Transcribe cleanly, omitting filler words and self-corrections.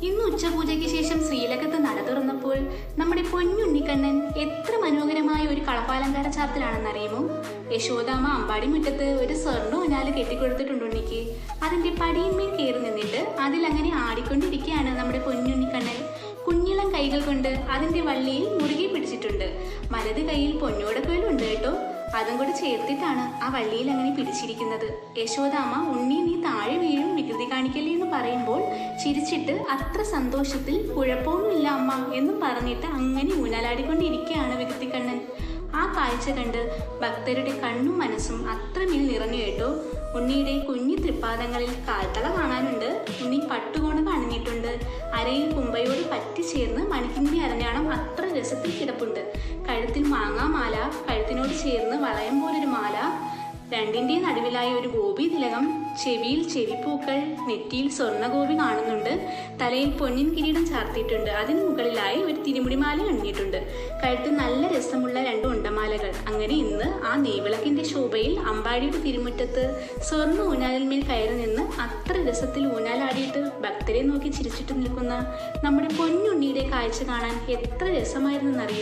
ഇന്ന് ഉച്ചപൂജയ്ക്ക് ശേഷം ശ്രീലകത്ത് നട തുറന്നപ്പോൾ നമ്മുടെ പൊന്നുണ്ണിക്കണ്ണൻ എത്ര മനോഹരമായ ഒരു കളപ്പാലങ്കാര ചാർത്തിലാണെന്നറിയുമോ? യശോദാമ്മ അമ്പാടി മുറ്റത്ത് ഒരു സ്വർണ്ണ ഊഞ്ഞാല് കെട്ടിക്കൊടുത്തിട്ടുണ്ട് ഉണ്ണിക്ക്. അതിന്റെ പടിയിന്മേൽ കയറി നിന്നിട്ട് അതിലങ്ങനെ ആടിക്കൊണ്ടിരിക്കുകയാണ് നമ്മുടെ പൊന്നുണ്ണിക്കണ്ണൻ. കുഞ്ഞിളം കൈകൾ കൊണ്ട് അതിന്റെ വള്ളിയിൽ മുറുകെ പിടിച്ചിട്ടുണ്ട്. വലത് കൈയിൽ പൊന്നോടക്കോലുണ്ട് കേട്ടോ. അതും കൂടെ ചേർത്തിട്ടാണ് ആ വള്ളിയിൽ അങ്ങനെ പിടിച്ചിരിക്കുന്നത്. യശോദാമ്മ ഉണ്ണി നീ താഴെ വീഴും, വികൃതി കാണിക്കല്ലേ എന്ന് പറയുമ്പോൾ ചിരിച്ചിട്ട് അത്ര സന്തോഷത്തിൽ കുഴപ്പമൊന്നുമില്ല അമ്മ എന്നും പറഞ്ഞിട്ട് അങ്ങനെ ഊഞ്ഞാലാടിക്കൊണ്ടിരിക്കുകയാണ് വികൃതിക്കണ്ണൻ. ആ കാഴ്ച കണ്ട് ഭക്തരുടെ കണ്ണും മനസ്സും അത്രമേൽ നിറഞ്ഞു കേട്ടോ. ഉണ്ണിയുടെ കുഞ്ഞു തൃപ്പാദങ്ങളിൽ കാൽത്തള കാണാനുണ്ട്. ഉണ്ണി പട്ടുകൊണ്ട് അണിഞ്ഞിട്ടുണ്ട്. അരയിൽ കുമ്പയോട് പറ്റിച്ചേർന്ന് മണിക്കിണ്ടി അരഞ്ഞാണം അത്ര രസത്തിൽ കിടപ്പുണ്ട്. കഴുത്തിൽ മാങ്ങാമാല, കഴുത്തിനോട് ചേർന്ന് വളയം പോലൊരു മാല, രണ്ടിന്റെ നടുവിലായി ഒരു ഗോപി തിലകം, ചെവിയിൽ ചെവിപ്പൂക്കൾ, നെറ്റിയിൽ സ്വർണ്ണഗോപി കാണുന്നുണ്ട്. തലയിൽ പൊന്നിൻ കിരീടം ചാർത്തിയിട്ടുണ്ട്. അതിന് മുകളിലായി ഒരു തിരുമുടിമാല അണിഞ്ഞിട്ടുണ്ട്. കഴുത്തിൽ നല്ല രസമുള്ള രണ്ട് ഉണ്ടമാലകൾ. അങ്ങനെ ഇന്ന് ആ നെയ്വിളക്കിന്റെ ശോഭയിൽ അമ്പാടിയുടെ തിരുമുറ്റത്ത് സ്വർണ്ണ ഊഞ്ഞാലിന്മേൽ കയറി നിന്ന് അത്ര രസത്തിൽ ഊഞ്ഞാലാടിയിട്ട് ഭക്തരെ നോക്കി ചിരിച്ചിട്ട് നിൽക്കുന്ന നമ്മുടെ പൊന്നുണ്ണിയുടെ കാഴ്ച കാണാൻ എത്ര രസമായിരുന്നെന്നറിയോ?